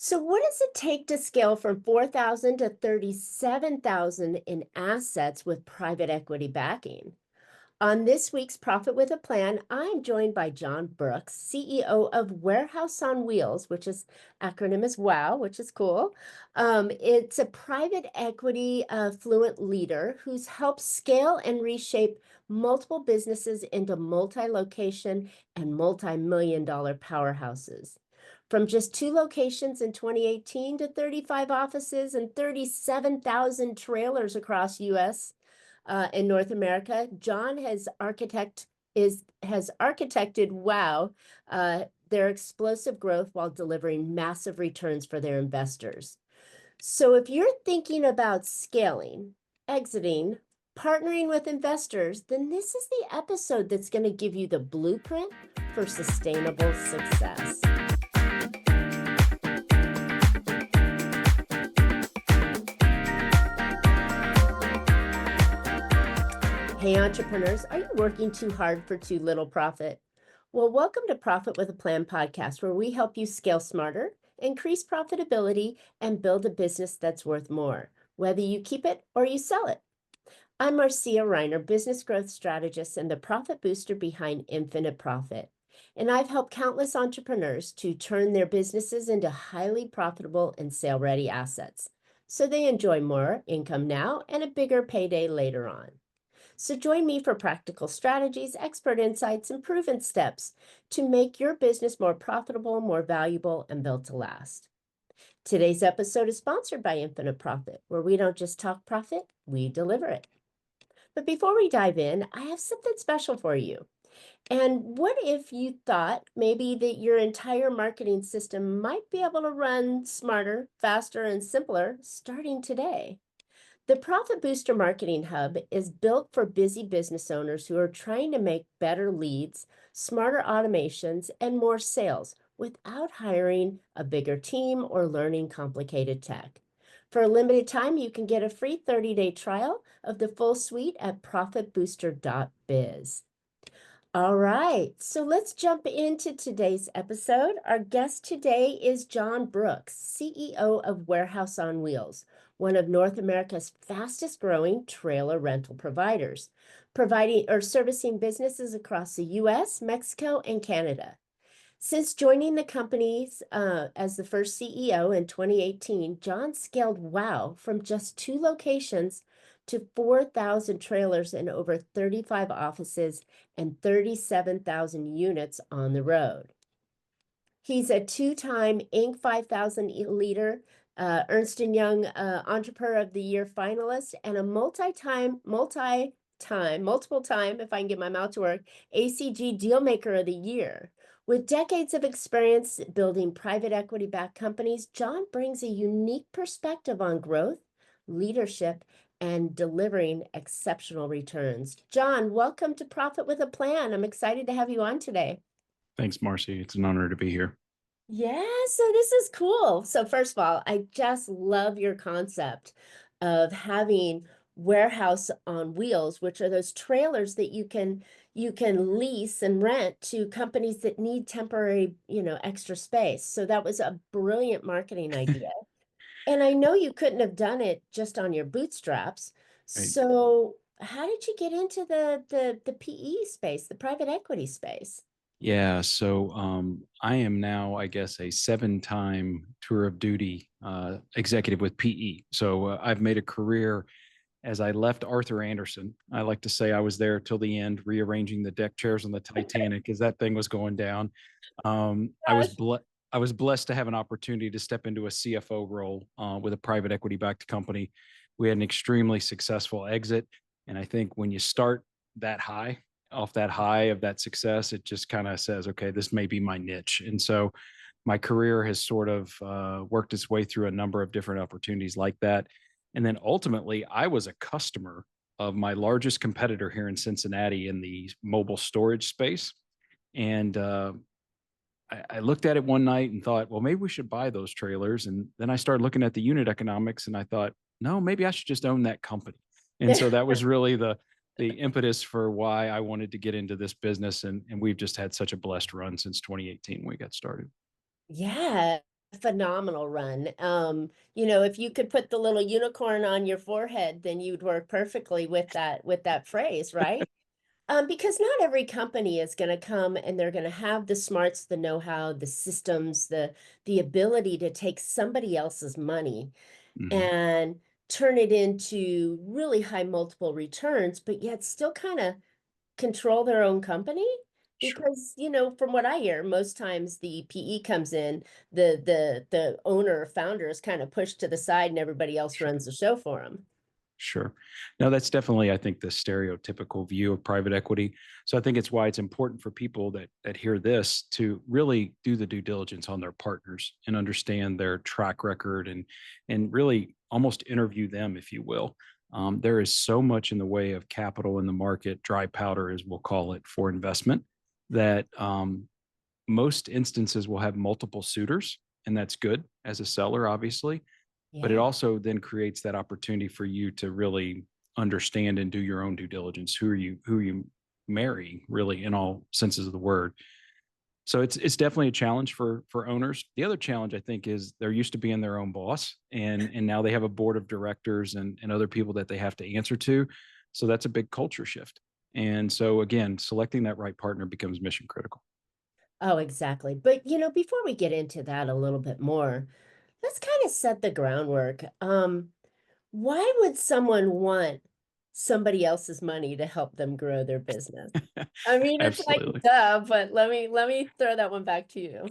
So what does it take to scale from 4,000 to 37,000 in assets with private equity backing? On this week's Profit with a Plan, I'm joined by John Brooks, CEO of Warehouse on Wheels, which is acronym is WOW, which is cool. It's a private equity fluent leader who's helped scale and reshape multiple businesses into multi-location and multi-million dollar powerhouses. From just two locations in 2018 to 35 offices and 37,000 trailers across US in North America, John has architected WOW, their explosive growth while delivering massive returns for their investors. So if you're thinking about scaling, exiting, partnering with investors, then this is the episode that's going to give you the blueprint for sustainable success. Hey, entrepreneurs, are you working too hard for too little profit? Well, welcome to Profit with a Plan podcast, where we help you scale smarter, increase profitability, and build a business that's worth more, whether you keep it or you sell it. I'm Marcia, Riner, business growth strategist and the profit booster behind Infinite Profit. And I've helped countless entrepreneurs to turn their businesses into highly profitable and sale-ready assets, so they enjoy more income now and a bigger payday later on. So join me for practical strategies, expert insights, and proven steps to make your business more profitable, more valuable, and built to last. Today's episode is sponsored by Infinite Profit, where we don't just talk profit, we deliver it. But before we dive in, I have something special for you. And what if you thought maybe that your entire marketing system might be able to run smarter, faster, and simpler starting today? The Profit Booster Marketing Hub is built for busy business owners who are trying to make better leads, smarter automations, and more sales without hiring a bigger team or learning complicated tech. For a limited time, you can get a free 30-day trial of the full suite at profitbooster.biz. All right, so let's jump into today's episode. Our guest today is John Brooks, CEO of Warehouse on Wheels, one of North America's fastest growing trailer rental providers, providing or servicing businesses across the US, Mexico, and Canada. Since joining the companies as the first CEO in 2018, John scaled WOW from just two locations to 4,000 trailers and over 35 offices and 37,000 units on the road. He's a two-time Inc. 5000 leader, Ernst & Young Entrepreneur of the Year finalist, and a multiple time, if I can get my mouth to work, ACG Dealmaker of the Year. With decades of experience building private equity-backed companies, John brings a unique perspective on growth, leadership, and delivering exceptional returns. John, welcome to Profit with a Plan. I'm excited to have you on today. Thanks, Marcy. It's an honor to be here. Yeah, so this is cool. So first of all, I just love your concept of having warehouse on wheels, which are those trailers that you can lease and rent to companies that need temporary, extra space. So that was a brilliant marketing idea. And I know you couldn't have done it just on your bootstraps. Right. So how did you get into the PE space, the private equity space? Yeah. So I am now, I guess, a 7-time tour of duty executive with PE. So I've made a career as I left Arthur Anderson. I like to say I was there till the end, rearranging the deck chairs on the Titanic as that thing was going down. I was Gosh. I was blessed to have an opportunity to step into a CFO role with a private equity backed company. We had an extremely successful exit. And I think when you start that high, off that high of that success, it just kind of says, okay, this may be my niche. And so my career has sort of worked its way through a number of different opportunities like that. And then ultimately, I was a customer of my largest competitor here in Cincinnati in the mobile storage space. And I looked at it one night and thought, well, maybe we should buy those trailers. And then I started looking at the unit economics and I thought, no, maybe I should just own that company. And so that was really the impetus for why I wanted to get into this business. And we've just had such a blessed run since 2018 when we got started. Yeah. phenomenal run. If you could put the little unicorn on your forehead, then you'd work perfectly with that phrase, right? Because not every company is going to come and they're going to have the smarts, the know-how, the systems, the ability to take somebody else's money Mhm. and turn it into really high multiple returns, but yet still kind of control their own company. Sure. Because, from what I hear, most times the PE comes in, the owner or founder is kind of pushed to the side and everybody else Sure. runs the show for them. Sure. No, that's definitely, I think, the stereotypical view of private equity. So I think it's why it's important for people that hear this to really do the due diligence on their partners and understand their track record and really almost interview them, if you will. There is so much in the way of capital in the market, dry powder, as we'll call it, for investment, that most instances will have multiple suitors, and that's good as a seller, obviously, but it Yeah. also then creates that opportunity for you to really understand and do your own due diligence. Who you marry, really, in all senses of the word. So it's definitely a challenge for owners. The other challenge, I think, is they're used to being their own boss, and now they have a board of directors and other people that they have to answer to. So that's a big culture shift. And so again, selecting that right partner becomes mission critical. Oh, exactly. But, before we get into that a little bit more, let's kind of set the groundwork. Why would someone want somebody else's money to help them grow their business? I mean, it's like, Absolutely. duh, but let me throw that one back to you.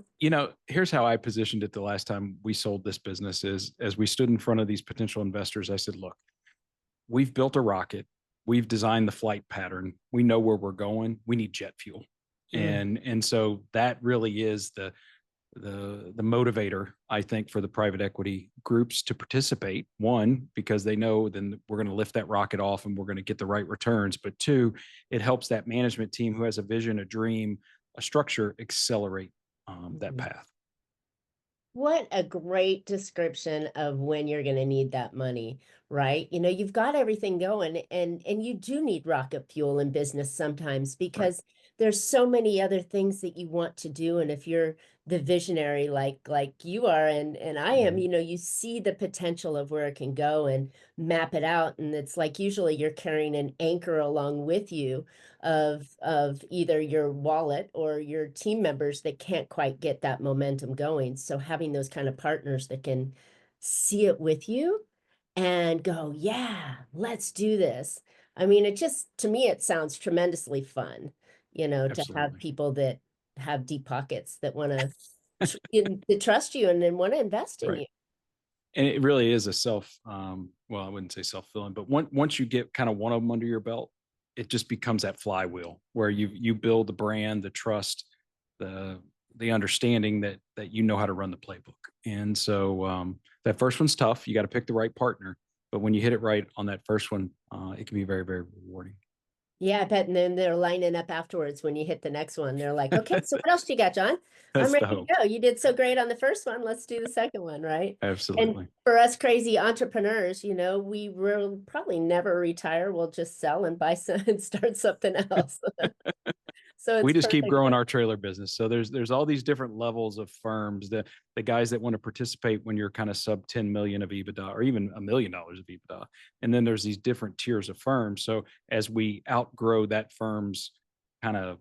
Here's how I positioned it the last time we sold this business is as we stood in front of these potential investors, I said, look, we've built a rocket. We've designed the flight pattern. We know where we're going. We need jet fuel. Mm, And so that really is the motivator, I think, for the private equity groups to participate. One, because they know then we're going to lift that rocket off and we're going to get the right returns. But two, it helps that management team who has a vision, a dream, a structure accelerate that mhm. path. What a great description of when you're going to need that money, right? You've got everything going and you do need rocket fuel in business sometimes Right. because there's so many other things that you want to do, and if you're the visionary like you are and I am, Mhm. you see the potential of where it can go and map it out, and it's like usually you're carrying an anchor along with you of either your wallet or your team members that can't quite get that momentum going. So having those kind of partners that can see it with you and go, yeah, let's do this. I mean, it just to me it sounds tremendously fun, to have Absolutely. people that have deep pockets that want to trust you and then want to invest in Right. you. And it really is a well, I wouldn't say self-filling, but once you get kind of one of them under your belt, it just becomes that flywheel where you build the brand, the trust, the the understanding that you know how to run the playbook. And so that first one's tough. You got to pick the right partner, but when you hit it right on that first one, it can be very, very rewarding. Yeah, I bet. And then they're lining up afterwards when you hit the next one. They're like, okay, so what else do you got, John? I'm That's the ready hope. to go. You did so great on the first one. Let's do the second one, right? And Absolutely. for us crazy entrepreneurs, we will probably never retire. We'll just sell and buy some and start something else. So We it's just keep perfect. growing our trailer business. So there's all these different levels of firms. The guys that want to participate when you're kind of sub 10 million of EBITDA or even $1 million of EBITDA. And then there's these different tiers of firms. So as we outgrow that firm's kind of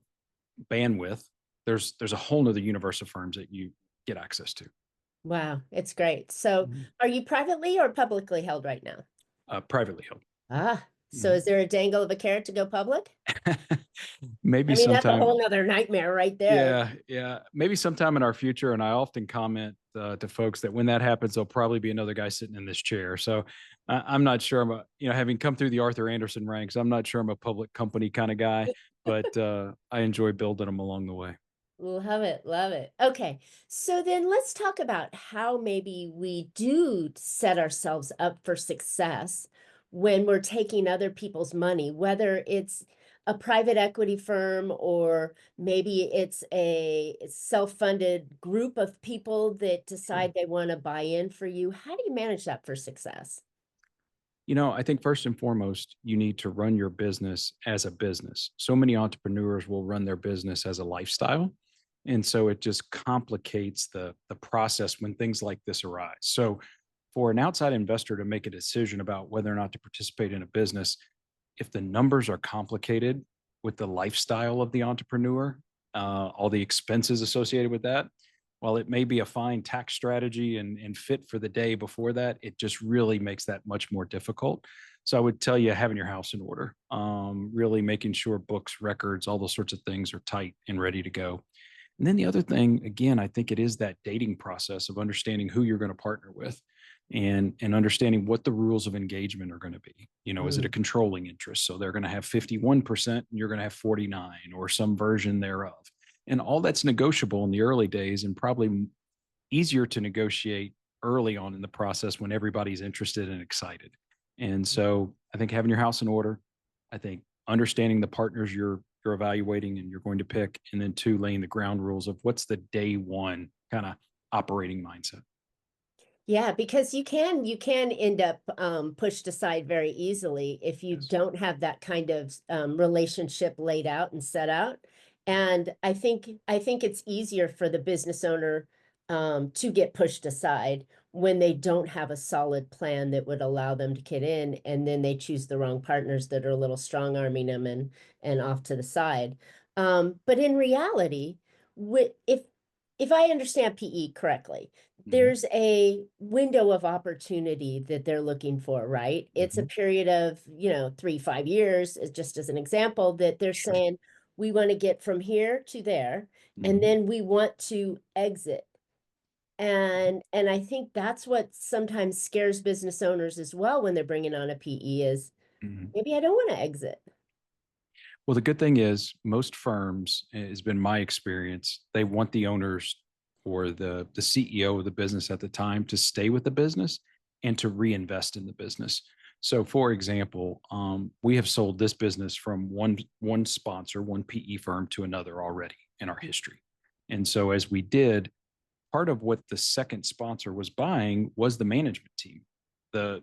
bandwidth, there's a whole nother universe of firms that you get access to. Wow, it's great. So Mhm. are you privately or publicly held right now? Privately held. Ah, so Mhm. is there a dangle of a carrot to go public? Maybe I mean, that's a sometime. whole nother nightmare right there. Yeah, yeah. Maybe sometime in our future. And I often comment to folks that when that happens, there'll probably be another guy sitting in this chair. So I'm not sure having come through the Arthur Anderson ranks, I'm not sure I'm a public company kind of guy, but I enjoy building them along the way. Love it, love it. Okay, so then let's talk about how maybe we do set ourselves up for success when we're taking other people's money, whether it's a private equity firm or maybe it's a self-funded group of people that Sure. decide they want to buy in for you. How do you manage that for success? I think first and foremost, you need to run your business as a business. So many entrepreneurs will run their business as a lifestyle. And so it just complicates the process when things like this arise. So for an outside investor to make a decision about whether or not to participate in a business, if the numbers are complicated with the lifestyle of the entrepreneur, all the expenses associated with that, while it may be a fine tax strategy and fit for the day before that, it just really makes that much more difficult. So I would tell you having your house in order, really making sure books, records, all those sorts of things are tight and ready to go. And then the other thing, again, I think it is that dating process of understanding who you're going to partner with and understanding what the rules of engagement are going to be. You know, is it a Mm. controlling interest? So they're going to have 51% and you're going to have 49 or some version thereof. And all that's negotiable in the early days and probably easier to negotiate early on in the process when everybody's interested and excited. And so I think having your house in order, I think understanding the partners you're evaluating and you're going to pick, and then two, laying the ground rules of what's the day one kind of operating mindset. Yeah, because you can end up pushed aside very easily if you Yes. don't have that kind of relationship laid out and set out. And I think it's easier for the business owner to get pushed aside when they don't have a solid plan that would allow them to get in, and then they choose the wrong partners that are a little strong arming them and off to the side. But in reality, if I understand PE correctly, Mhm, there's a window of opportunity that they're looking for, right? It's a mhm. period of, 3, 5 years, just as an example, that they're Sure. saying, we want to get from here to there, and Mhm, then we want to exit. mhm, And I think that's what sometimes scares business owners as well when they're bringing on a PE is mhm. maybe I don't want to exit. Well, the good thing is most firms, has been my experience, they want the owners or the CEO of the business at the time to stay with the business and to reinvest in the business. So, for example, we have sold this business from one sponsor, one PE firm to another already in our history. And so, as we did, part of what the second sponsor was buying was the management team, the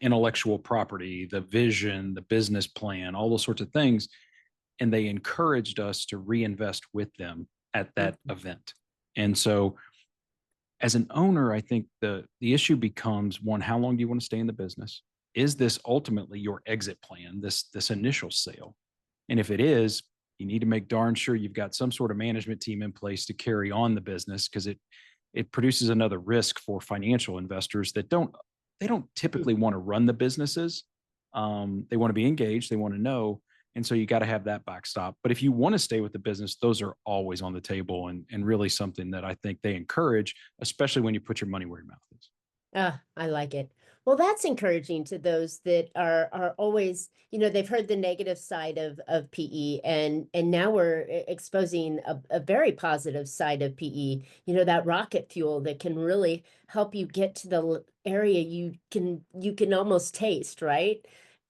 intellectual property, the vision, the business plan, all those sorts of things, and they encouraged us to reinvest with them at that Mhm. event. And so as an owner, I think the issue becomes one, how long do you want to stay in the business? Is this ultimately your exit plan, this initial sale? And if it is, you need to make darn sure you've got some sort of management team in place to carry on the business because it produces another risk for financial investors that don't typically want to run the businesses. They want to be engaged, they want to know, and so you got to have that backstop. But if you want to stay with the business, those are always on the table and really something that I think they encourage, especially when you put your money where your mouth is. Ah, I like it. Well, that's encouraging to those that are always, they've heard the negative side of PE, and now we're exposing a very positive side of PE, that rocket fuel that can really help you get to the area you can almost taste, right?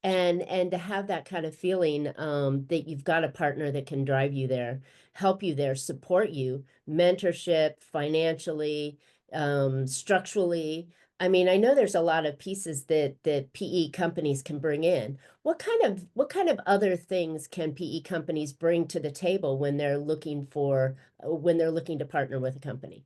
And to have that kind of feeling that you've got a partner that can drive you there, help you there, support you, mentorship, financially, structurally. I mean, I know there's a lot of pieces that PE companies can bring in. What kind of other things can PE companies bring to the table when they're looking to partner with a company?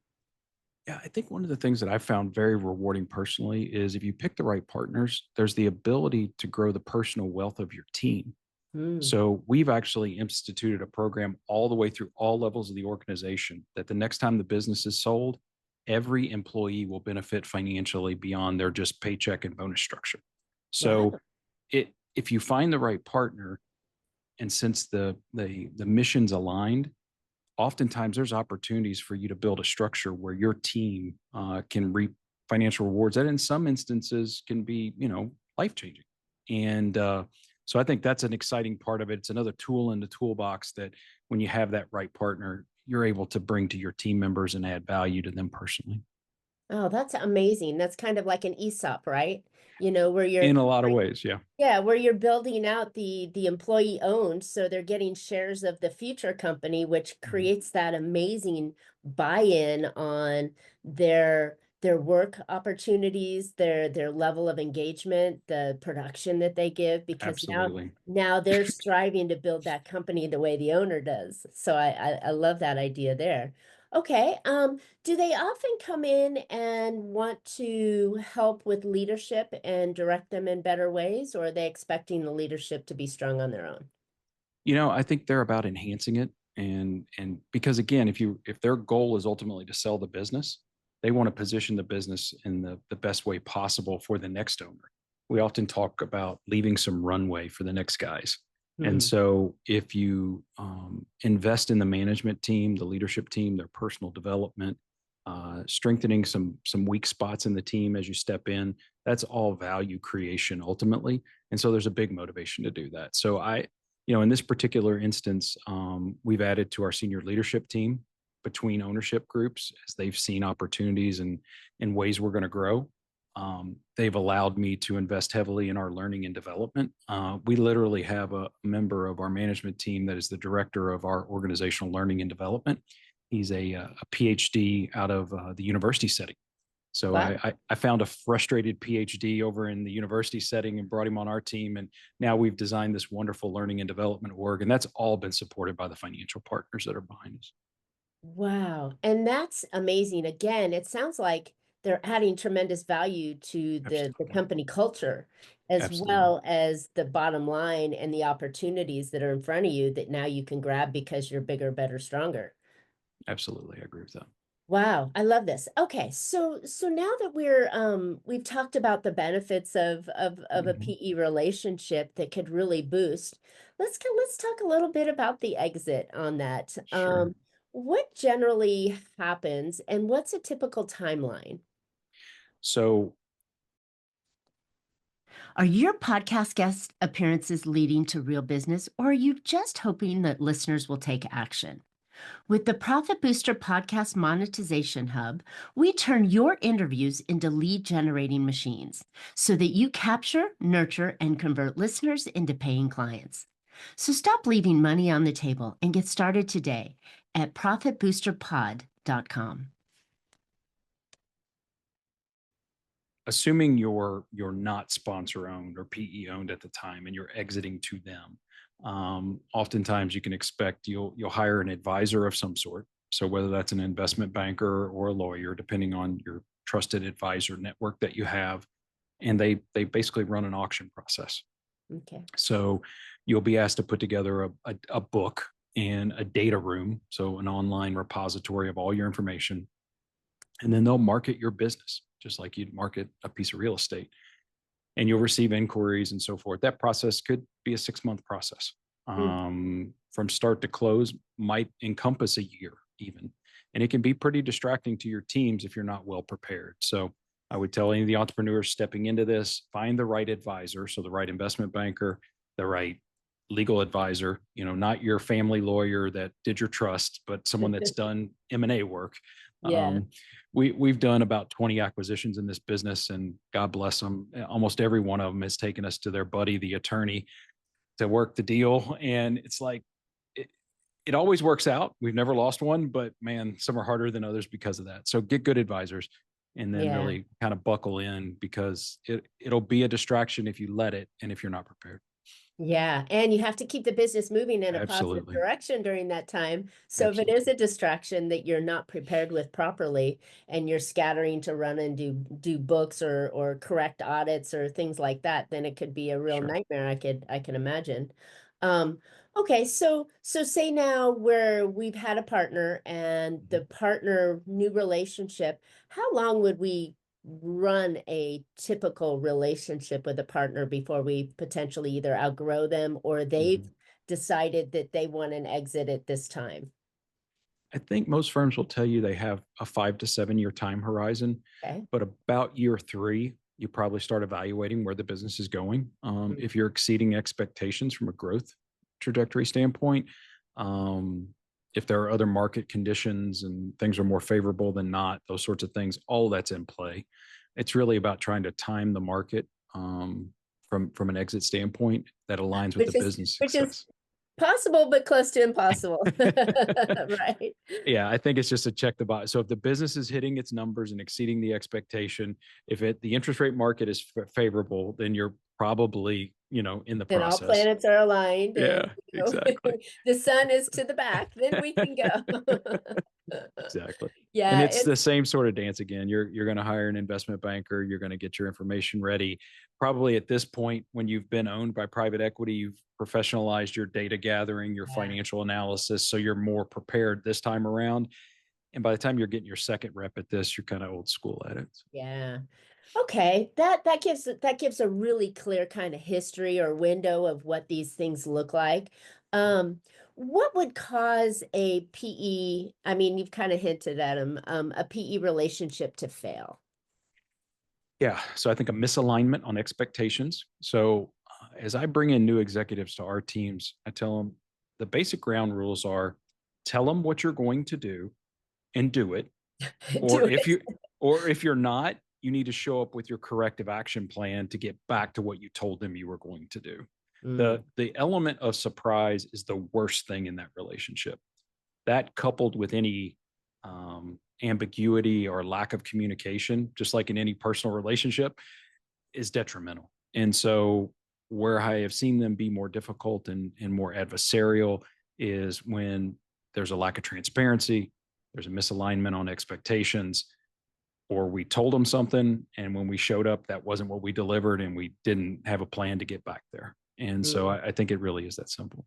Yeah, I think one of the things that I found very rewarding personally is if you pick the right partners, there's the ability to grow the personal wealth of your team. Mm, So we've actually instituted a program all the way through all levels of the organization that the next time the business is sold, every employee will benefit financially beyond their just paycheck and bonus structure. wow. So if you find the right partner, and since the mission's aligned, oftentimes there's opportunities for you to build a structure where your team can reap financial rewards that in some instances can be, life changing. And so I think that's an exciting part of it. It's another tool in the toolbox that when you have that right partner, you're able to bring to your team members and add value to them personally. Oh, that's amazing. That's kind of like an ESOP, right? Where In a lot of ways, yeah. yeah, where you're building out the employee owned, so they're getting shares of the future company, which Mhm. creates that amazing buy-in on their their work opportunities, their level of engagement, the production that they give, because Absolutely. now they're striving to build that company the way the owner does. So I love that idea there. Okay, do they often come in and want to help with leadership and direct them in better ways, or are they expecting the leadership to be strong on their own? I think they're about enhancing it. And because again, if their goal is ultimately to sell the business, they want to position the business in the best way possible for the next owner. We often talk about leaving some runway for the next guys. And Mhm. so if you invest in the management team, the leadership team, their personal development, strengthening some weak spots in the team as you step in, that's all value creation ultimately. And so there's a big motivation to do that. So in this particular instance, we've added to our senior leadership team between ownership groups as they've seen opportunities and in ways we're going to grow. They've allowed me to invest heavily in our learning and development. We literally have a member of our management team that is the director of our organizational learning and development. He's a PhD out of the university setting. So Wow. I found a frustrated PhD over in the university setting and brought him on our team. And now we've designed this wonderful learning and development org. And that's all been supported by the financial partners that are behind us. Wow, and that's amazing. Again, it sounds like they're adding tremendous value to the Absolutely. company culture, as Absolutely. well as the bottom line and the opportunities that are in front of you that now you can grab because you're bigger, better, stronger. Absolutely. I agree with that. Wow, I love this. Okay, so now that we've talked about the benefits of a Mhm. PE relationship that could really boost, let's talk a little bit about the exit on that. Sure. What generally happens and what's a typical timeline? So Are your podcast guest appearances leading to real business, or are you just hoping that listeners will take action? With the Profit Booster Podcast Monetization Hub, we turn your interviews into lead generating machines so that you capture, nurture, and convert listeners into paying clients. So stop leaving money on the table and get started today at profitboosterpod.com. assuming you're not sponsor owned or PE owned at the time and you're exiting to them, oftentimes you can expect you'll hire an advisor of some sort. So whether that's an investment banker or a lawyer, depending on your trusted advisor network that you have, and they basically run an auction process. Okay. So you'll be asked to put together a book and a data room, so an online repository of all your information, and then they'll market your business just like you'd market a piece of real estate, and you'll receive inquiries and so forth. That process could be a 6-month process. Mm. From start to close might encompass a year even, and it can be pretty distracting to your teams if you're not well prepared. So I would tell any of the entrepreneurs stepping into this, find the right advisor, so the right investment banker, the right legal advisor, not your family lawyer that did your trust, but someone that's done M&A work. Yeah. We've done about 20 acquisitions in this business, and God bless them. Almost every one of them has taken us to their buddy, the attorney, to work the deal. And it's like, it always works out. We've never lost one, but man, some are harder than others because of that. So get good advisors and then Yeah. really kind of buckle in, because it'll be a distraction if you let it and if you're not prepared. Yeah, and you have to keep the business moving in a positive Absolutely. direction during that time. So if it is Absolutely. a distraction that you're not prepared with properly and you're scattering to run and do books or correct audits or things like that, then it could be a real Sure. nightmare, I can imagine. Um, okay, so say now where we've had a partner and the Mhm. partner new relationship, how long would we run a typical relationship with a partner before we potentially either outgrow them or they've Mhm. decided that they want an exit at this time? I think most firms will tell you they have a 5 to 7 year time horizon, Okay. but about year 3, you probably start evaluating where the business is going. Mm. If you're exceeding expectations from a growth trajectory standpoint, um, if there are other market conditions and things are more favorable than not, those sorts of things, all that's in play. It's really about trying to time the market from an exit standpoint that aligns with the Which is business which is success. Possible, but close to impossible. Right. Yeah, I think it's just a check the box. So if the business is hitting its numbers and exceeding the expectation, if the interest rate market is favorable, then you're probably, in the Then all process. planets are aligned and Yeah, exactly. the sun is to the back, then we can go. Exactly. And Yeah, it's the it's same sort of dance again. You're going to hire an investment banker. You're going to get your information ready. Probably at this point, when you've been owned by private equity, you've professionalized your data gathering, your yeah, financial analysis. So you're more prepared this time around. And by the time you're getting your second rep at this, you're kind of old school at it. yeah. Okay, that gives a really clear kind of history or window of what these things look like. What would cause a PE, I mean, you've kind of hinted at them, a PE relationship to fail? Yeah. So I think a misalignment on expectations. So as I bring in new executives to our teams, I tell them the basic ground rules are tell them what you're going to do and do it. Do Or if it. you or if you're not, you need to show up with your corrective action plan to get back to what you told them you were going to do. Mm, The element of surprise is the worst thing in that relationship. That coupled with any ambiguity or lack of communication, just like in any personal relationship, is detrimental. And so, where I have seen them be more difficult and more adversarial is when there's a lack of transparency, there's a misalignment on expectations, or we told them something and when we showed up, that wasn't what we delivered and we didn't have a plan to get back there. And so, mm. I think it really is that simple.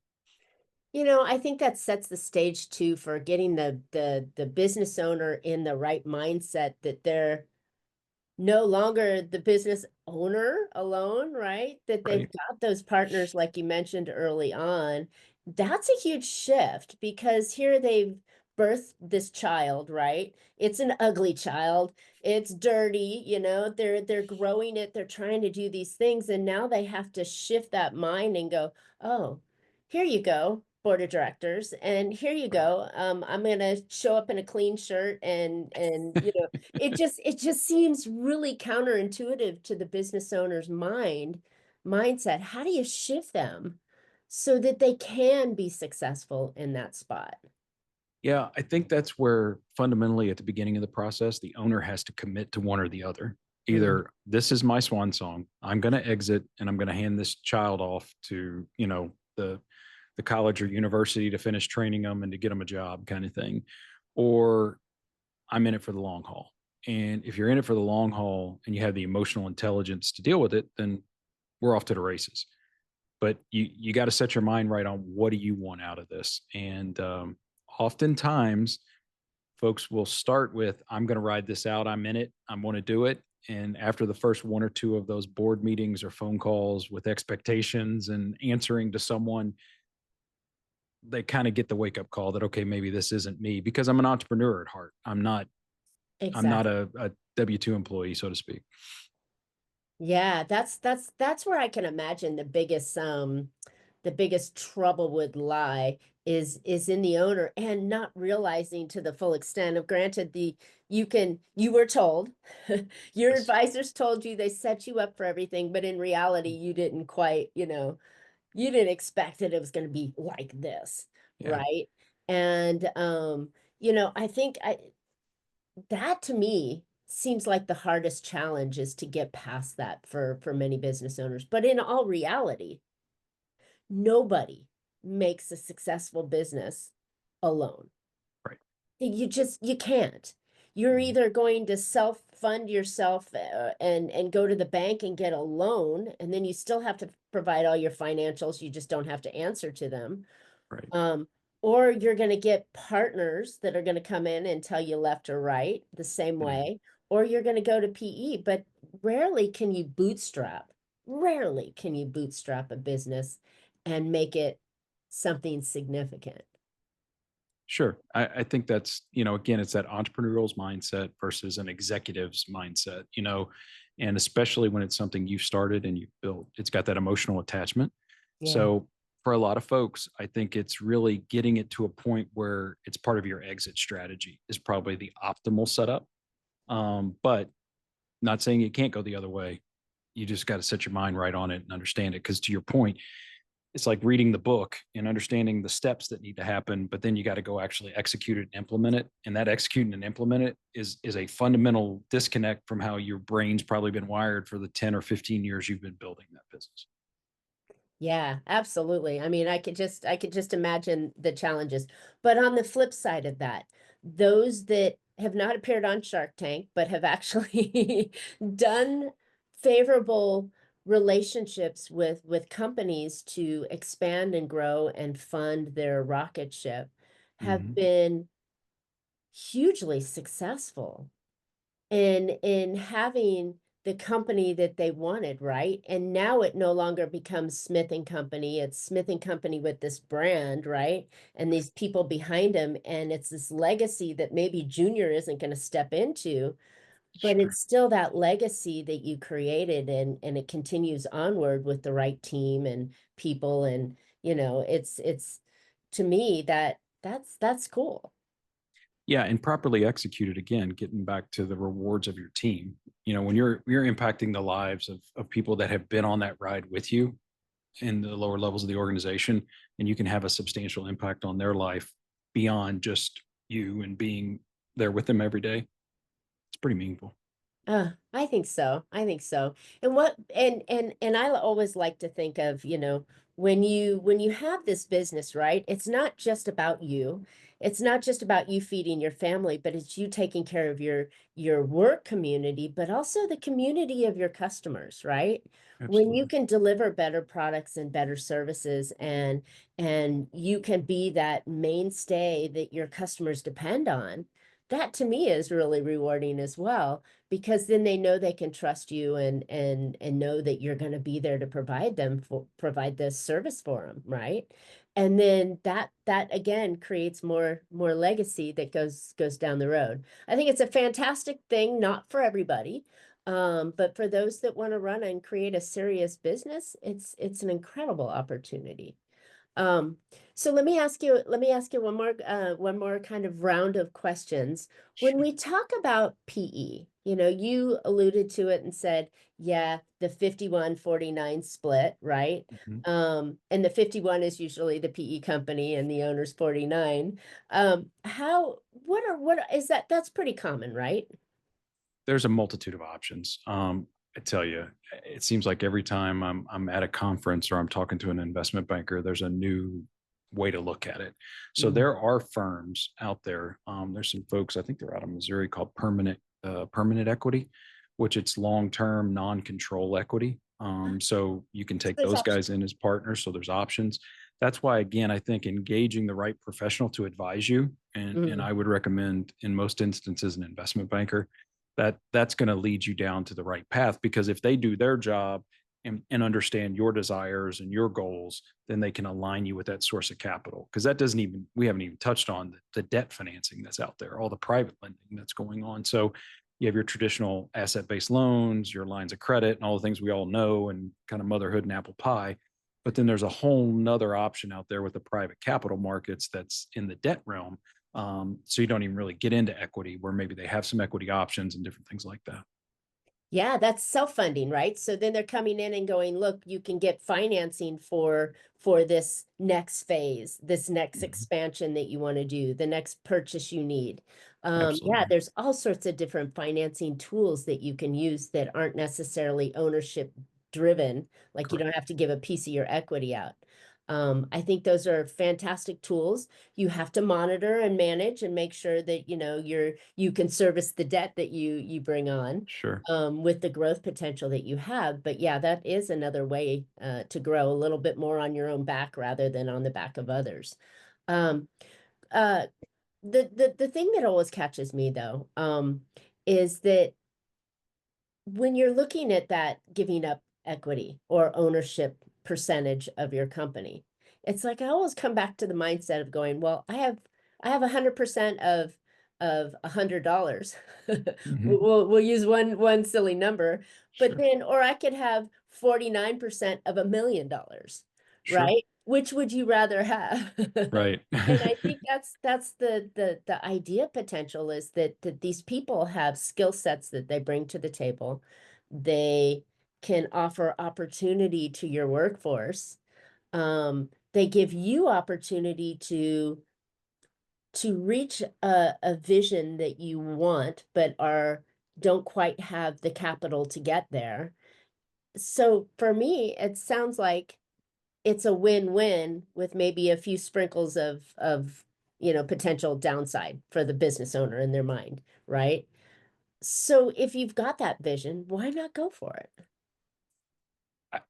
I think that sets the stage too for getting the business owner in the right mindset that they're no longer the business owner alone, right? That they've Right. got those partners, like you mentioned early on. That's a huge shift because here they've birthed this child, right? It's an ugly child. It's dirty, they're growing it, they're trying to do these things, and now they have to shift that mind and go, oh, here you go, board of directors, and here you Right. go. I'm gonna show up in a clean shirt and it just seems really counterintuitive to the business owner's mindset. How do you shift them so that they can be successful in that spot? Yeah, I think that's where fundamentally at the beginning of the process, the owner has to commit to one or the other. Mm, Either this is my swan song, I'm going to exit and I'm going to hand this child off to, the college or university to finish training them and to get them a job kind of thing, or I'm in it for the long haul. And if you're in it for the long haul and you have the emotional intelligence to deal with it, then we're off to the races. But you got to set your mind right on what do you want out of this. And oftentimes folks will start with, I'm going to ride this out. I'm in it. I'm going to do it. And after the first one or two of those board meetings or phone calls with expectations and answering to someone, they kind of get the wake up call that, okay, maybe this isn't me because I'm an entrepreneur at heart. I'm not exactly. a W-2 employee, so to speak. Yeah, that's where I can imagine the biggest trouble would lie is in the owner and not realizing to the full extent of granted you were told your Yes. advisors told you, they set you up for everything, but in reality you didn't quite, you didn't expect that it was going to be like this, Yeah. right? And I think I that to me seems like the hardest challenge is to get past that for many business owners. But in all reality, nobody makes a successful business alone. Right. You can't. You're Mhm. either going to self-fund yourself and go to the bank and get a loan, and then you still have to provide all your financials. You just don't have to answer to them. Right. Um, or you're going to get partners that are going to come in and tell you left or right the same Mhm. way, or you're going to go to PE, but rarely can you bootstrap a business and make it something significant. Sure. I think that's, again, it's that entrepreneurial's mindset versus an executive's mindset, and especially when it's something you've started and you've built, it's got that emotional attachment. Yeah, So for a lot of folks, I think it's really getting it to a point where it's part of your exit strategy is probably the optimal setup. But not saying it can't go the other way. You just got to set your mind right on it and understand it. Because to your point, it's like reading the book and understanding the steps that need to happen, but then you got to go actually execute it and implement it. And that executing and implement it is a fundamental disconnect from how your brain's probably been wired for the 10 or 15 years you've been building that business. Yeah, absolutely. I mean, I could just imagine the challenges. But on the flip side of that, those that have not appeared on Shark Tank, but have actually done favorable relationships with companies to expand and grow and fund their rocket ship, have Mhm. been hugely successful in having the company that they wanted, right? And now it no longer becomes Smith and Company. It's Smith and Company with this brand, right? And these people behind them. And it's this legacy that maybe Junior isn't going to step into, but Sure. it's still that legacy that you created, and it continues onward with the right team and people. And, it's to me that's cool. Yeah, and properly executed, again, getting back to the rewards of your team. When you're impacting the lives of people that have been on that ride with you in the lower levels of the organization, and you can have a substantial impact on their life beyond just you and being there with them every day. It's pretty meaningful. I think so. I think so. And what and I always like to think of, when you have this business, right? It's not just about you. It's not just about you feeding your family, but it's you taking care of your work community, but also the community of your customers, right? When you Absolutely. can deliver better products and better services, and you can be that mainstay that your customers depend on, that to me is really rewarding as well, because then they know they can trust you, and know that you're going to be there to provide this service for them, right? And then that again creates more legacy that goes down the road. I think it's a fantastic thing, not for everybody, but for those that want to run and create a serious business, it's an incredible opportunity. Um, so let me ask you one more kind of round of questions. When Sure. we talk about PE, you alluded to it and said, yeah, the 51-49 split, right? Mhm. And the 51 is usually the PE company and the owner's 49. What is that? That's pretty common, right? There's a multitude of options. I tell you, it seems like every time I'm at a conference or I'm talking to an investment banker, there's a new way to look at it. So Mm. there are firms out there. There's some folks, I think they're out of Missouri, called permanent equity, which it's long term non control equity. So you can So take there's those options. guys in as partners. So there's options. That's why, again, I think engaging the right professional to advise you, and Mm. I would recommend in most instances an investment banker, that's going to lead you down to the right path, because if they do their job and understand your desires and your goals, then they can align you with that source of capital. Because that doesn't even, we haven't even touched on the debt financing that's out there, all the private lending that's going on. So you have your traditional asset-based loans, your lines of credit, and all the things we all know, and kind of motherhood and apple pie. But then there's a whole nother option out there with the private capital markets that's in the debt realm. So you don't even really get into equity, where maybe they have some equity options and different things like that. Yeah, that's self-funding, right? So then they're coming in and going, look, you can get financing for this next phase, this next Mhm. expansion that you want to do, the next purchase you need. Yeah, Absolutely. there's all sorts of different financing tools that you can use that aren't necessarily ownership driven, like you don't Correct. have to give a piece of your equity out. I think those are fantastic tools. You have to monitor and manage and make sure that you can service the debt that you bring on, Sure. with the growth potential that you have. But yeah, that is another way to grow a little bit more on your own back rather than on the back of others. Um, uh, the thing that always catches me though, is that when you're looking at that giving up equity or ownership percentage of your company, it's like I always come back to the mindset of going, well, I have 100% of $100. Hmm. We'll use one silly number, but Sure. then, or I could have 49% of $1 million, Sure. right? Which would you rather have? Right. And I think that's the idea potential, is that these people have skill sets that they bring to the table. They can offer opportunity to your workforce. They give you opportunity to reach a vision that you want, but don't quite have the capital to get there. So for me, it sounds like it's a win-win with maybe a few sprinkles of potential downside for the business owner in their mind, right? So if you've got that vision, why not go for it?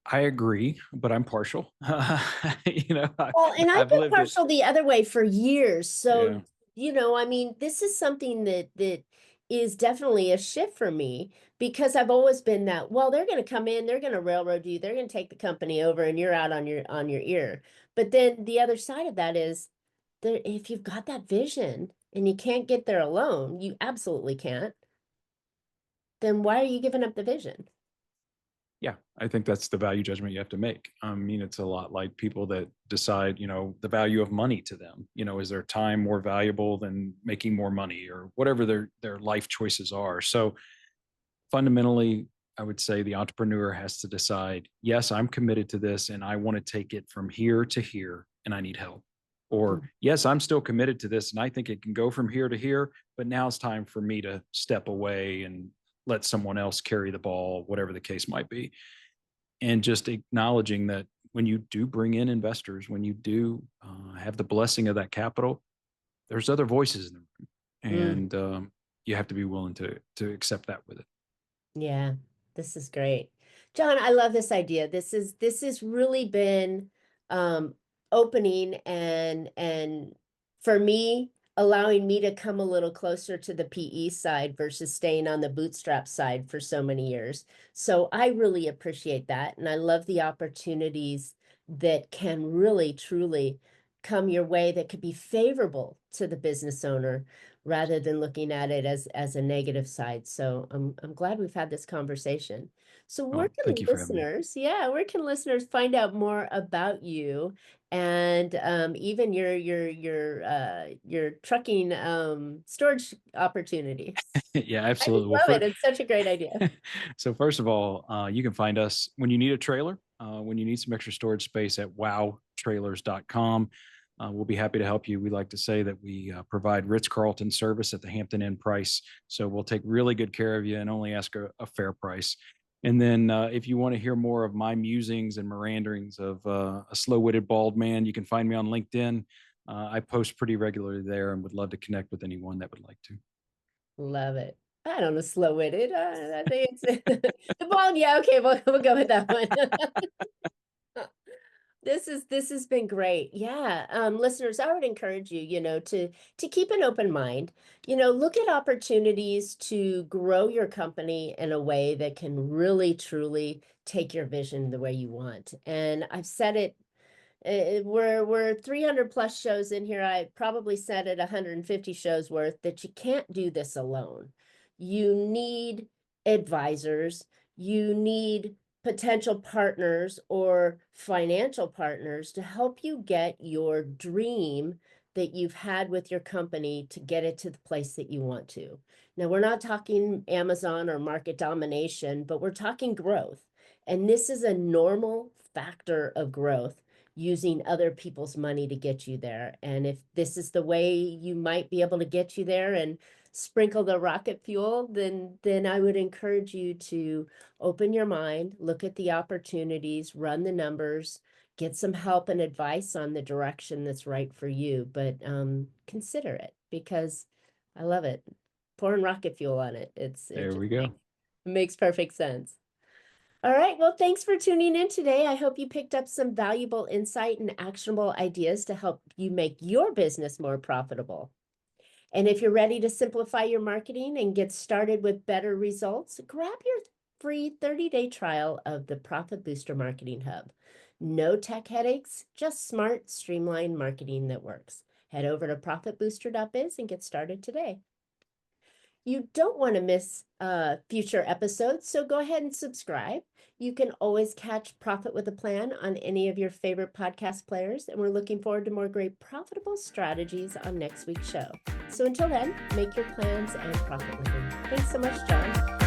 I agree, but I'm partial. Well, and I've I've been lived it. partial the other way for years. So, Yeah. I mean, this is something that is definitely a shift for me because I've always been that, well, they're going to come in, they're going to railroad you, they're going to take the company over and you're out on your ear. But then the other side of that is there, if you've got that vision and you can't get there alone, you absolutely can't, then why are you giving up the vision? Yeah, I think that's the value judgment you have to make. I mean, it's a lot like people that decide, the value of money to them. Is their time more valuable than making more money or whatever their life choices are? So fundamentally, I would say the entrepreneur has to decide, yes, I'm committed to this and I want to take it from here to here and I need help. Or, yes, I'm still committed to this and I think it can go from here to here, but now it's time for me to step away and let someone else carry the ball, whatever the case might be. And just acknowledging that when you do bring in investors, when you do have the blessing of that capital, there's other voices in the room, Mm. and you have to be willing to accept that with it. Yeah, this is great. John, I love this idea. This has really been um opening and for me, allowing me to come a little closer to the PE side versus staying on the bootstrap side for so many years. So I really appreciate that. And I love the opportunities that can really truly come your way that could be favorable to the business owner rather than looking at it as a negative side. So I'm glad we've had this conversation. So where Well, thank can you for having me. listeners, yeah, where can listeners find out more about you and even your trucking storage opportunity? Yeah, I just absolutely. Well, love it. It's such a great idea. so first of all, you can find us when you need a trailer, when you need some extra storage space at wowtrailers.com. We'll be happy to help you. We like to say that we provide Ritz-Carlton service at the Hampton Inn price. So we'll take really good care of you and only ask a fair price. And then if you want to hear more of my musings and meanderings of a slow-witted bald man, you can find me on LinkedIn. I post pretty regularly there and would love to connect with anyone that would like to. Love it. I don't know, slow-witted. I think it's the ball. Yeah, okay, we'll go with that one. This has been great. Yeah. Listeners, I would encourage you, to keep an open mind. Look at opportunities to grow your company in a way that can really truly take your vision the way you want. And I've said it, we're 300 plus shows in here. I probably said it 150 shows worth that you can't do this alone. You need advisors, you need potential partners or financial partners to help you get your dream that you've had with your company to get it to the place that you want to. Now, we're not talking Amazon or market domination, but we're talking growth. And this is a normal factor of growth, using other people's money to get you there. And if this is the way you might be able to get you there and sprinkle the rocket fuel, then I would encourage you to open your mind, look at the opportunities, run the numbers, get some help and advice on the direction that's right for you. But consider it because I love it. Pouring rocket fuel on it. It There just we go. makes perfect sense. All right. Well, thanks for tuning in today. I hope you picked up some valuable insight and actionable ideas to help you make your business more profitable. And if you're ready to simplify your marketing and get started with better results, grab your free 30-day trial of the Profit Booster Marketing Hub. No tech headaches, just smart, streamlined marketing that works. Head over to profitbooster.biz and get started today. You don't want to miss future episodes, so go ahead and subscribe. You can always catch Profit with a Plan on any of your favorite podcast players, and we're looking forward to more great profitable strategies on next week's show. So until then, make your plans and profit with them. Thanks so much, John.